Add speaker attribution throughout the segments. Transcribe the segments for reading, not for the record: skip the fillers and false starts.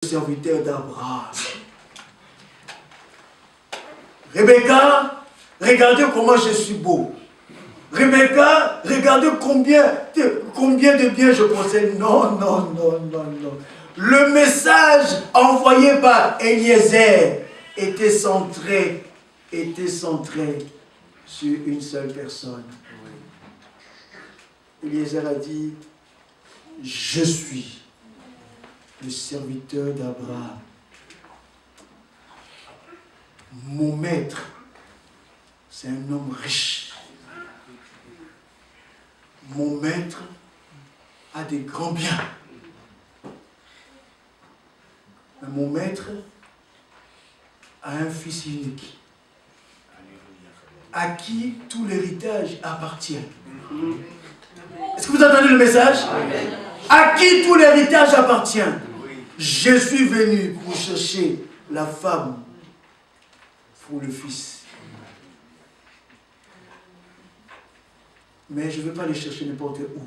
Speaker 1: serviteur d'Abraham. Rebecca, regardez comment je suis beau. Rebecca, regardez combien de biens je possède. Non, non, non, non, non. Le message envoyé par Eliezer était centré sur une seule personne. Eliezer a dit, je suis le serviteur d'Abraham. Mon maître, c'est un homme riche. Mon maître a des grands biens. Mais mon maître a un fils unique, à qui tout l'héritage appartient. Est-ce que vous entendez le message? À qui tout l'héritage appartient. Je suis venu pour chercher la femme pour le fils. Mais je ne veux pas les chercher n'importe où.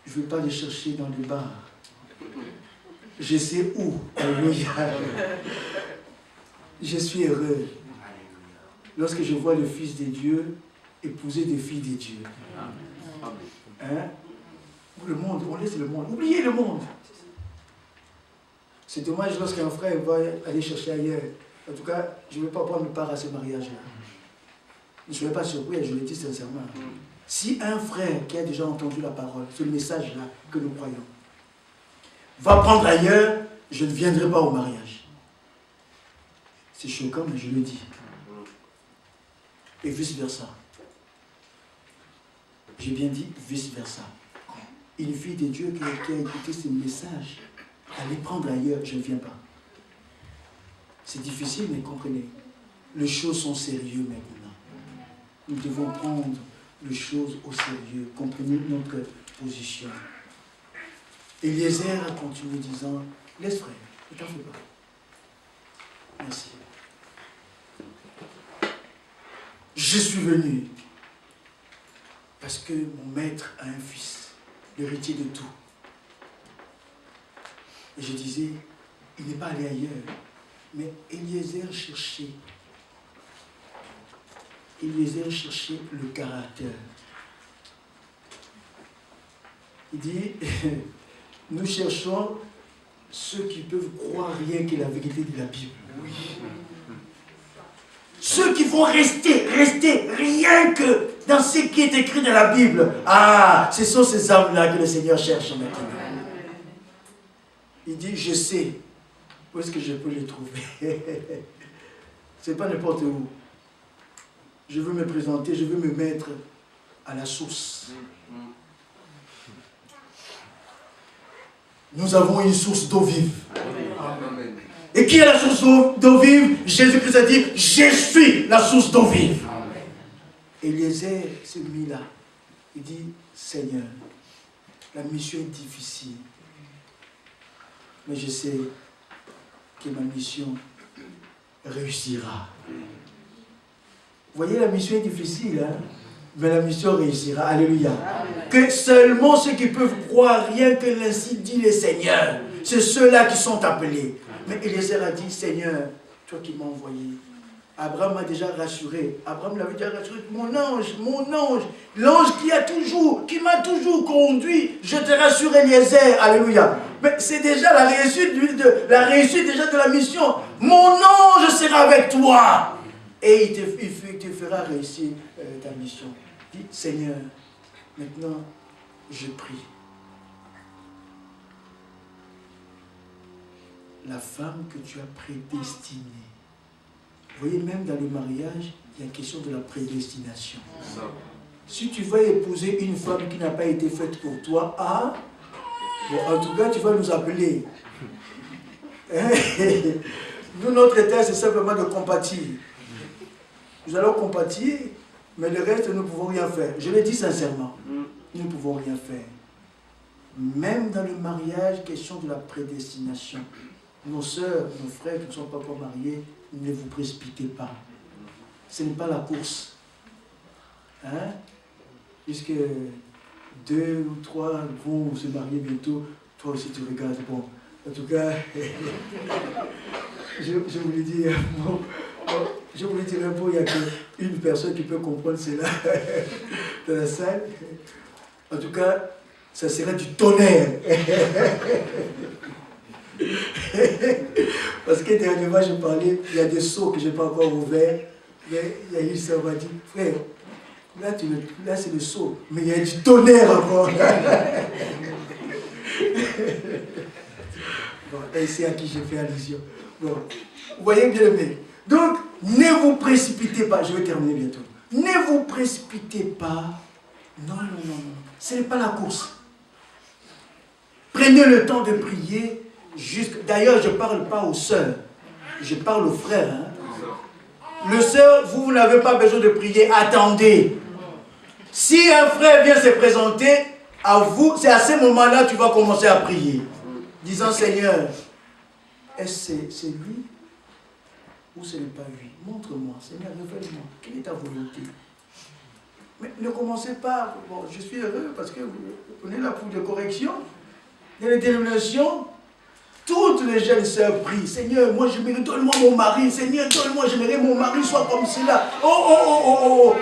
Speaker 1: Je ne veux pas les chercher dans les bars. Je sais où. Alléluia. Je suis heureux lorsque je vois le Fils de Dieu épouser des filles de Dieu. Hein? Le monde, on laisse le monde. Oubliez le monde. C'est dommage lorsqu'un frère va aller chercher ailleurs. En tout cas, je ne veux pas prendre part à ce mariage-là. Ne soyez pas surpris, je le dis sincèrement. Si un frère qui a déjà entendu la parole, ce message-là que nous croyons, va prendre ailleurs, je ne viendrai pas au mariage. C'est choquant, mais je le dis. Et vice-versa. J'ai bien dit vice-versa. Une fille de Dieu qui a écouté ce message, aller prendre ailleurs, je ne viens pas. C'est difficile, mais comprenez. Les choses sont sérieuses maintenant. Nous devons prendre les choses au sérieux. Comprenez notre position. Eliezer a continué disant, laisse frère, ne t'en fais pas. Merci. Je suis venu parce que mon maître a un fils, l'héritier de tout. Et je disais, il n'est pas allé ailleurs, mais Eliezer cherchait le caractère. Il dit, nous cherchons ceux qui peuvent croire rien que la vérité de la Bible. Oui. Ceux qui vont rester rien que dans ce qui est écrit dans la Bible. Ah, ce sont ces âmes-là que le Seigneur cherche maintenant. Il dit, je sais où est-ce que je peux les trouver. C'est pas n'importe où. Je veux me présenter, je veux me mettre à la source. Nous avons une source d'eau vive. Amen. Et qui est la source d'eau vive? Jésus-Christ a dit, je suis la source d'eau vive. Eliezer, celui-là, il dit, Seigneur, la mission est difficile. Mais je sais que ma mission réussira. Vous voyez, la mission est difficile, hein? Mais la mission réussira. Alléluia. Amen. Que seulement ceux qui peuvent croire rien que l'ainsi dit le Seigneur, c'est ceux-là qui sont appelés. Mais Eliezer a dit, Seigneur, toi qui m'as envoyé. Abraham m'a déjà rassuré. Abraham l'avait déjà rassuré. Mon ange, l'ange qui m'a toujours conduit, je te rassure, Eliezer. Alléluia. Mais c'est déjà la réussite déjà de la mission. Mon ange sera avec toi. Et il te fera réussir ta mission. Dis, Seigneur, maintenant, je prie. La femme que tu as prédestinée. Vous voyez, même dans le mariage, il y a question de la prédestination. Si tu vas épouser une femme qui n'a pas été faite pour toi, en tout cas, tu vas nous appeler. Nous, notre état, c'est simplement de compatir. Nous allons compatir, mais le reste, nous ne pouvons rien faire. Je le dis sincèrement, nous ne pouvons rien faire. Même dans le mariage, question de la prédestination. Nos sœurs, nos frères qui ne sont pas encore mariés, ne vous précipitez pas. Ce n'est pas la course. Hein? Puisque 2 ou 3 vont se marier bientôt, toi aussi tu regardes, bon, En tout cas, je voulais dire un mot, il n'y a qu'une personne qui peut comprendre cela dans la salle. En tout cas, ça serait du tonnerre. Parce que dernièrement, je parlais, il y a des seaux que je n'ai pas encore ouverts. Mais il y a une sœur qui m'a dit, frère, là c'est le seau, mais il y a du tonnerre encore. Bon, et c'est à qui j'ai fait allusion. Bon, vous voyez bien aimé. Donc, ne vous précipitez pas, je vais terminer bientôt. Ne vous précipitez pas. Non. Ce n'est pas la course. Prenez le temps de prier. D'ailleurs, je ne parle pas aux sœurs, je parle aux frères. Hein. Le sœur, vous n'avez pas besoin de prier, attendez. Si un frère vient se présenter à vous, c'est à ce moment-là que tu vas commencer à prier. Disant, Seigneur, est-ce que c'est lui ou ce n'est pas lui? Montre-moi, Seigneur, révèle-moi, quelle est ta volonté? Mais ne commencez pas, bon, je suis heureux parce que vous êtes là pour des corrections, dans les dénominations. Toutes les jeunes sœurs prient, Seigneur, moi j'aimerais, donne-moi mon mari, Seigneur, donne-moi, j'aimerais mon mari soit comme cela. Oh.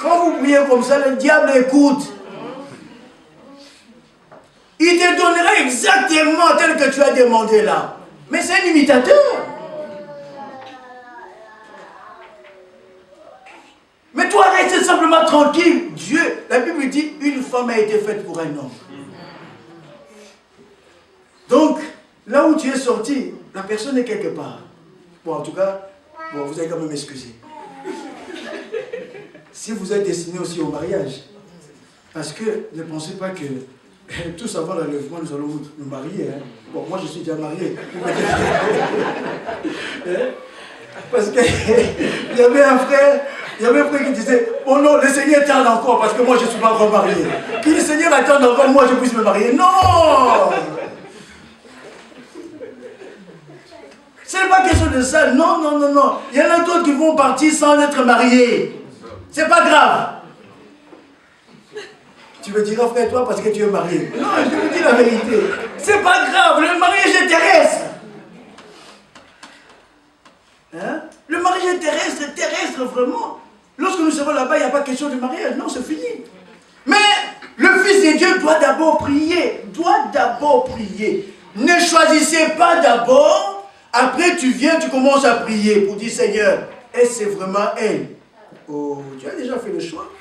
Speaker 1: Quand vous priez comme ça, le diable écoute. Il te donnera exactement tel que tu as demandé là. Mais c'est un imitateur. Mais toi, reste simplement tranquille. Dieu, la Bible dit, une femme a été faite pour un homme. Donc, là où tu es sorti, la personne est quelque part. Bon, en tout cas, bon, vous allez quand même m'excuser. Si vous êtes destiné aussi au mariage, parce que ne pensez pas que tous avant l'enlèvement, nous allons nous marier. Hein. Bon, moi je suis déjà marié. Parce qu'il y avait un frère qui disait, oh non, le Seigneur tarde encore parce que moi je ne suis pas encore marié. Que le Seigneur attende encore, moi je puisse me marier. Non! Ce n'est pas question de ça. Non. Il y en a d'autres qui vont partir sans être mariés. C'est pas grave. Tu me diras, frère, toi, parce que tu es marié. Non, je te dis la vérité. C'est pas grave, le mariage est terrestre. Hein? Le mariage est terrestre vraiment. Lorsque nous serons là-bas, il n'y a pas question de mariage. Non, c'est fini. Mais le Fils de Dieu doit d'abord prier. Ne choisissez pas d'abord. Après, tu viens, tu commences à prier pour dire, Seigneur, est-ce que c'est vraiment elle? Oh, tu as déjà fait le choix.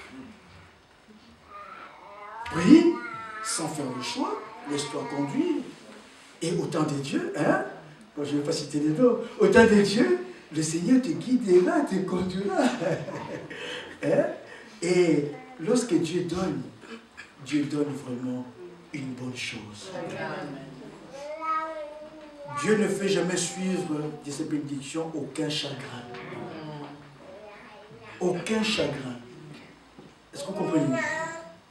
Speaker 1: Prie, sans faire le choix, laisse-toi conduire. Et au temps de Dieu, hein? Bon, je ne vais pas citer les noms. Au temps de Dieu, le Seigneur te guidera, te conduira. Hein? Et lorsque Dieu donne vraiment une bonne chose. Dieu ne fait jamais suivre de ses bénédictions aucun chagrin. Aucun chagrin. Est-ce que vous comprenez?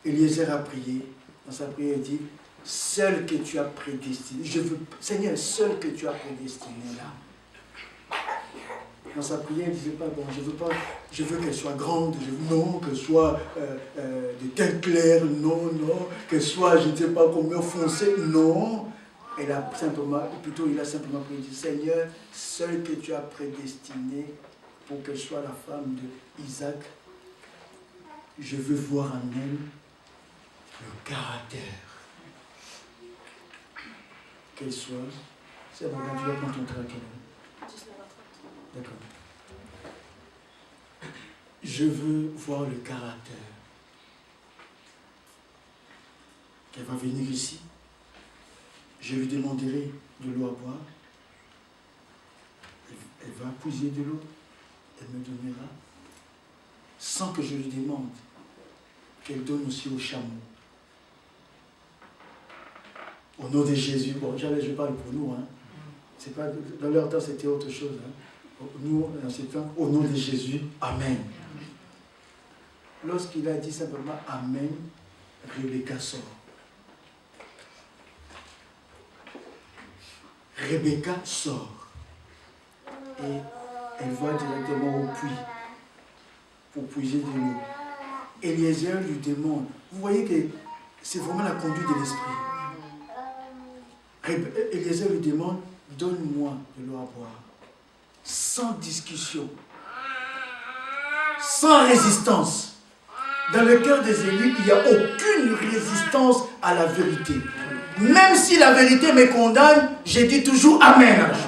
Speaker 1: Eliezer a prié. Dans sa prière, il dit, seul que tu as prédestiné. Seigneur, seul que tu as prédestiné là. Dans sa prière, il ne disait pas, bon, je veux qu'elle soit grande, non, qu'elle soit de teint clair, non, qu'elle soit, je ne sais pas combien foncée, non. Il a simplement prié, Seigneur, seul que tu as prédestiné pour qu'elle soit la femme d'Isaac, je veux voir en elle le caractère. Qu'elle soit. C'est bon, tu vas prendre ton train à quelle heure? D'accord. Je veux voir le caractère. Qu'elle va venir ici. Je lui demanderai de l'eau à boire. Elle va puiser de l'eau. Elle me donnera. Sans que je lui demande. Qu'elle donne aussi au chameau. Au nom de Jésus. Bon, je parle pour nous. Hein. C'est pas, dans leur temps, c'était autre chose. Hein. Nous, dans ce temps, au nom de Jésus, Amen. Lorsqu'il a dit simplement Amen, Rebecca sort. Rebecca sort. Et elle va directement au puits pour puiser de l'eau. Eliezer lui demande. Vous voyez que c'est vraiment la conduite de l'esprit. Eliezer lui demande, donne-moi de l'eau à boire. Sans discussion, sans résistance. Dans le cœur des élus, il n'y a aucune résistance à la vérité. Même si la vérité me condamne, je dis toujours Amen à la chose.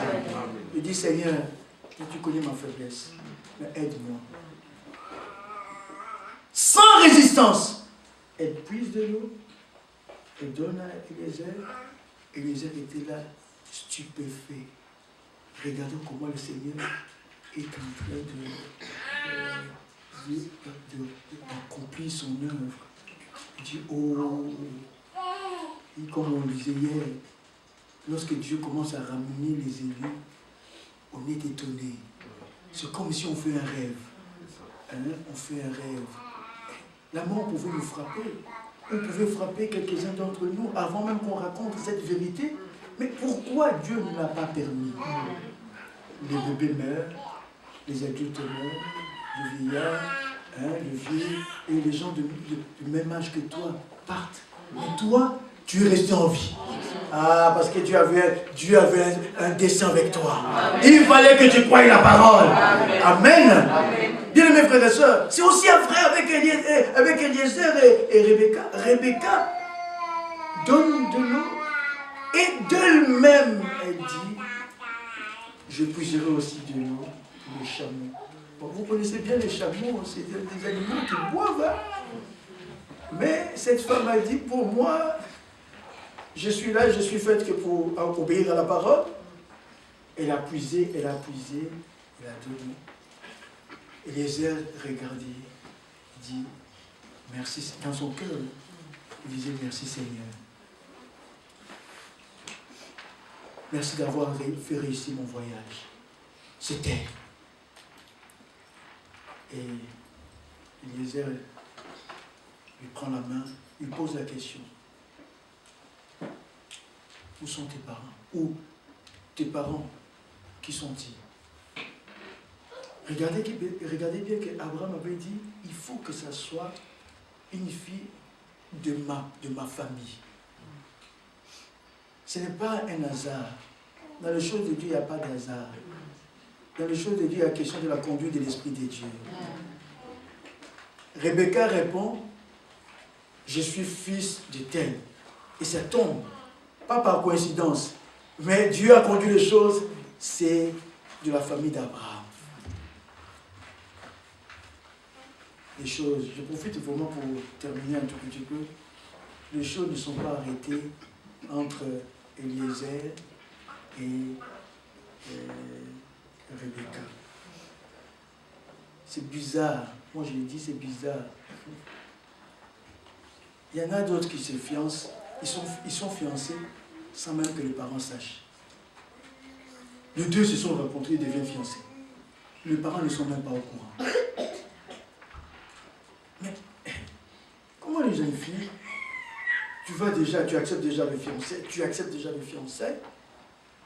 Speaker 1: Je dis, Seigneur, tu connais ma faiblesse, mais aide-moi. Sans résistance. Elle puise de l'eau, elle donne à Eliezer. Eliezer était là, stupéfait. Regardons comment le Seigneur est en train d'accomplir son œuvre. Il dit, oh, et comme on disait hier, lorsque Dieu commence à ramener les élus, on est étonné. C'est comme si on fait un rêve. Hein? On fait un rêve. La mort pouvait nous frapper. On pouvait frapper quelques-uns d'entre nous avant même qu'on raconte cette vérité. Mais pourquoi Dieu ne l'a pas permis? Les bébés meurent, les adultes meurent, les vieillards, les vieux et les gens du même âge que toi partent. Mais toi, tu es resté en vie. Ah, parce que Dieu avait un dessein avec toi. Il fallait que tu croies la parole. Amen. Bien mes frères et sœurs, c'est aussi un frère avec Eliezer et Rebecca. Rebecca donne de l'eau et d'elle-même, elle dit, je puiserai aussi de l'eau pour les chameaux. Bon, vous connaissez bien les chameaux, c'est des animaux qui boivent. Hein? Mais cette femme a dit, pour moi, je suis là, je suis faite que pour obéir à la parole. Elle a puisé, elle a donné. Eliezer regardait, il dit, merci, dans son cœur, il disait, merci Seigneur. Merci d'avoir fait réussir mon voyage. C'était. Et Eliezer lui prend la main, lui pose la question. Où sont tes parents? Où tes parents? Qui sont-ils? Regardez bien qu'Abraham avait dit, il faut que ça soit une fille de ma famille. Ce n'est pas un hasard. Dans les choses de Dieu, il n'y a pas d'hasard. Dans les choses de Dieu, il y a la question de la conduite de l'Esprit de Dieu. Rebecca répond, je suis fils de tel. Et ça tombe, pas par coïncidence, mais Dieu a conduit les choses, c'est de la famille d'Abraham. Les choses, je profite vraiment pour terminer un tout petit peu, les choses ne sont pas arrêtées entre Eliezer et Rebecca. C'est bizarre. Moi, je l'ai dit, c'est bizarre. Il y en a d'autres qui se fiancent. Ils sont fiancés sans même que les parents sachent. Les deux se sont rencontrés et deviennent fiancés. Les parents ne sont même pas au courant. Mais comment les jeunes filles, tu acceptes déjà le fiancé,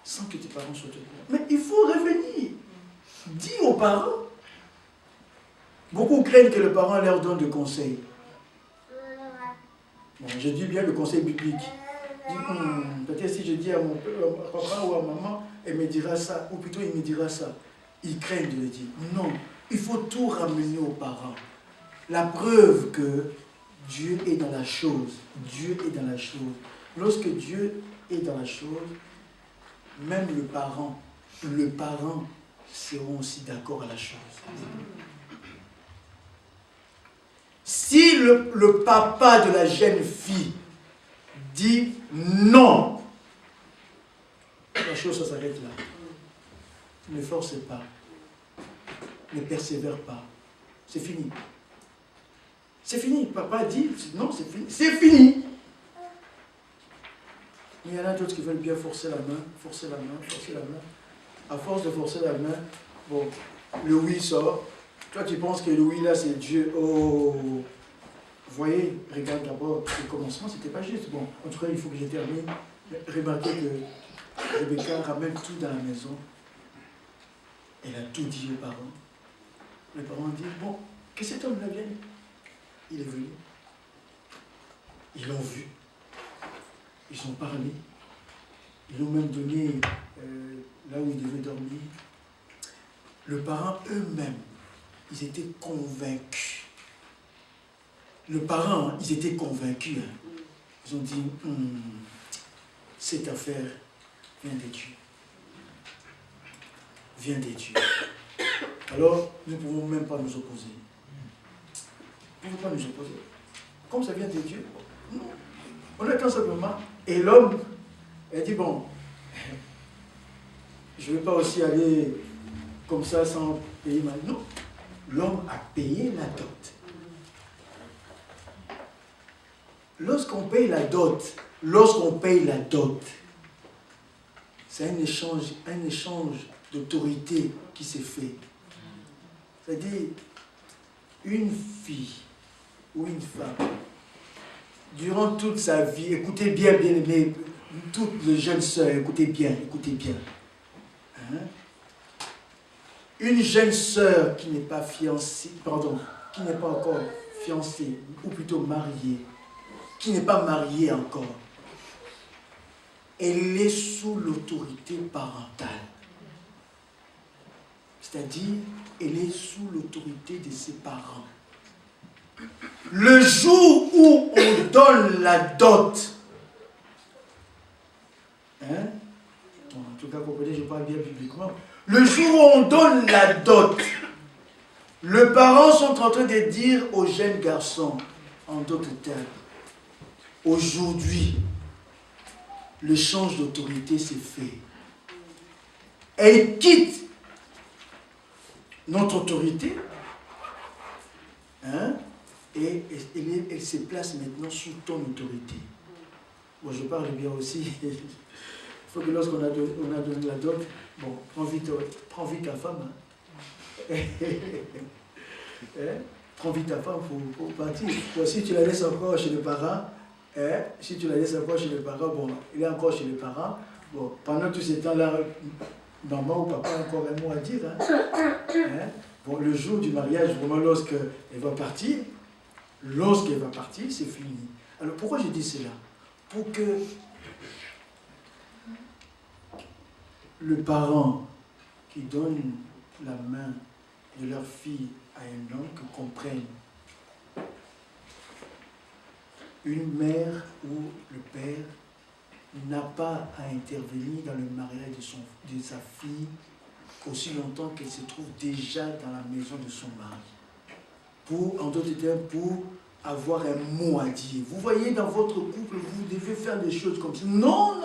Speaker 1: sans que tes parents soient au courant. Mais il faut revenir. Dis aux parents. Beaucoup craignent que le parent leur donne des conseils. Bon, je dis bien le conseil biblique. Peut-être si je dis à mon papa ou à maman, elle me dira ça, ou plutôt il me dira ça. Ils craignent de le dire. Non, il faut tout ramener aux parents. La preuve que Dieu est dans la chose. Dieu est dans la chose. Lorsque Dieu est dans la chose, même le parent seront aussi d'accord à la chose. Si le papa de la jeune fille dit non, la chose ça s'arrête là. Ne forcez pas. Ne persévère pas. C'est fini. C'est fini. Papa dit non, c'est fini. C'est fini. Mais il y en a d'autres qui veulent bien forcer la main. À force de forcer la main, bon, le oui sort. Toi, tu penses que le oui, là, c'est Dieu. Oh, vous voyez, regarde d'abord, le commencement, c'était pas juste. Bon, en tout cas, il faut que je termine. Remarquez que Rebecca ramène tout dans la maison. Elle a tout dit aux parents. Les parents disent, bon, que cet homme-là vienne. Il est venu. Ils l'ont vu. Ils ont parlé. Ils l'ont même donné là où il devait dormir. Les parents eux-mêmes, ils étaient convaincus. Les parents, ils étaient convaincus. Hein. Ils ont dit, cette affaire vient de Dieu. Vient de Dieu. Alors, nous ne pouvons même pas nous opposer. Nous ne pouvons pas nous opposer. Comme ça vient de Dieu, on attend simplement. Et l'homme, il dit, bon, je ne vais pas aussi aller comme ça sans payer ma... Non, l'homme a payé la dot. Lorsqu'on paye la dot, c'est un échange d'autorité qui s'est fait. C'est-à-dire, une fille ou une femme, durant toute sa vie, écoutez bien, bien aimés, toutes les jeunes sœurs, écoutez bien. Hein? Une jeune sœur qui n'est pas fiancée, qui n'est pas encore fiancée, ou plutôt mariée, qui n'est pas mariée encore, elle est sous l'autorité parentale. C'est-à-dire, elle est sous l'autorité de ses parents. Le jour où on donne la dot, hein? Bon, en tout cas, comprenez, je parle bien publiquement. Le jour où on donne la dot, les parents sont en train de dire aux jeunes garçons, en d'autres termes, aujourd'hui, l'échange d'autorité s'est fait. Elle quitte notre autorité, hein, et elle se place maintenant sous ton autorité. Bon, je parle bien aussi. Il faut que lorsqu'on a donné la dot, bon, prends vite ta femme. Hein. Prends vite ta femme pour partir. Bon, si tu la laisses encore chez les parents, bon, il est encore chez les parents. Bon, pendant tout ce temps-là, maman ou papa a encore un mot à dire. Hein. Bon, le jour du mariage, vraiment, lorsqu'elle va partir, c'est fini. Alors, pourquoi je dis cela? Pour que le parent qui donne la main de leur fille à un homme comprenne. Une mère ou le père n'a pas à intervenir dans le mariage de sa fille aussi longtemps qu'elle se trouve déjà dans la maison de son mari. En d'autres termes, pour avoir un mot à dire. Vous voyez, dans votre couple, vous devez faire des choses comme ça. Non.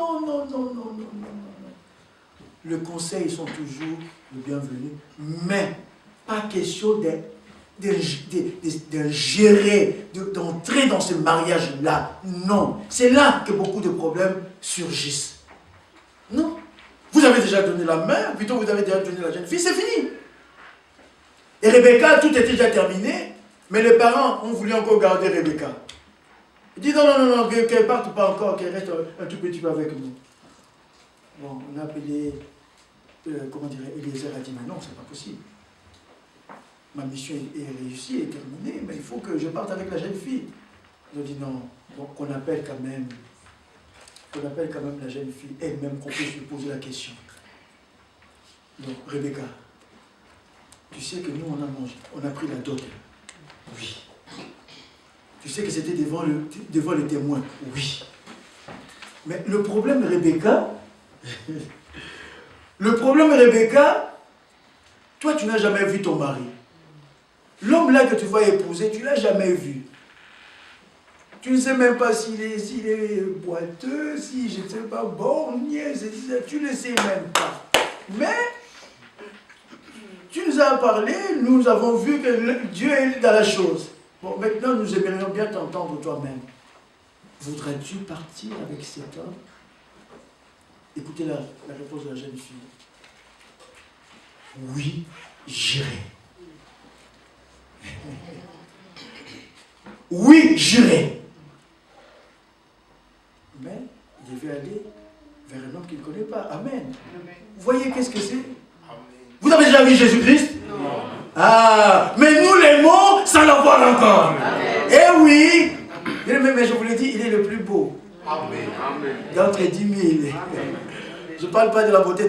Speaker 1: Les conseils sont toujours les bienvenus, mais pas question de gérer, d'entrer dans ce mariage-là. Non. C'est là que beaucoup de problèmes surgissent. Non. Vous avez déjà donné la main, plutôt vous avez déjà donné la jeune fille, c'est fini. Et Rebecca, tout était déjà terminé, mais les parents ont voulu encore garder Rebecca. Ils disent non, qu'elle ne parte pas encore, qu'elle reste un tout petit peu avec nous. Bon, on a appelé, Eliezer a dit, mais non, c'est pas possible. Ma mission est réussie, est terminée, mais il faut que je parte avec la jeune fille. Ils ont dit non, donc on appelle quand même la jeune fille, elle-même, qu'on puisse lui poser la question. Donc, Rebecca, tu sais que nous, on a pris la dot. Oui. Tu sais que c'était devant les témoins. Oui. Mais le problème, Rebecca, toi, tu n'as jamais vu ton mari. L'homme là que tu vas épouser, tu ne l'as jamais vu. Tu ne sais même pas s'il est boiteux, si je ne sais pas, borgné, tu ne sais même pas. Mais, tu nous as parlé, nous avons vu que Dieu est dans la chose. Bon, maintenant, nous aimerions bien t'entendre toi-même. Voudrais-tu partir avec cet homme? Écoutez la réponse de la jeune fille. Oui, j'irai. Oui, j'irai. Mais il devait aller vers un homme qu'il ne connaît pas. Amen. Vous voyez qu'est-ce que c'est? Vous avez déjà vu Jésus-Christ? Non. Ah, mais nous l'aimons sans l'avoir encore. Amen. Eh oui. Mais je vous l'ai dit, il est le plus beau. Amen. D'entre 10 000. Amen. Je ne parle pas de la beauté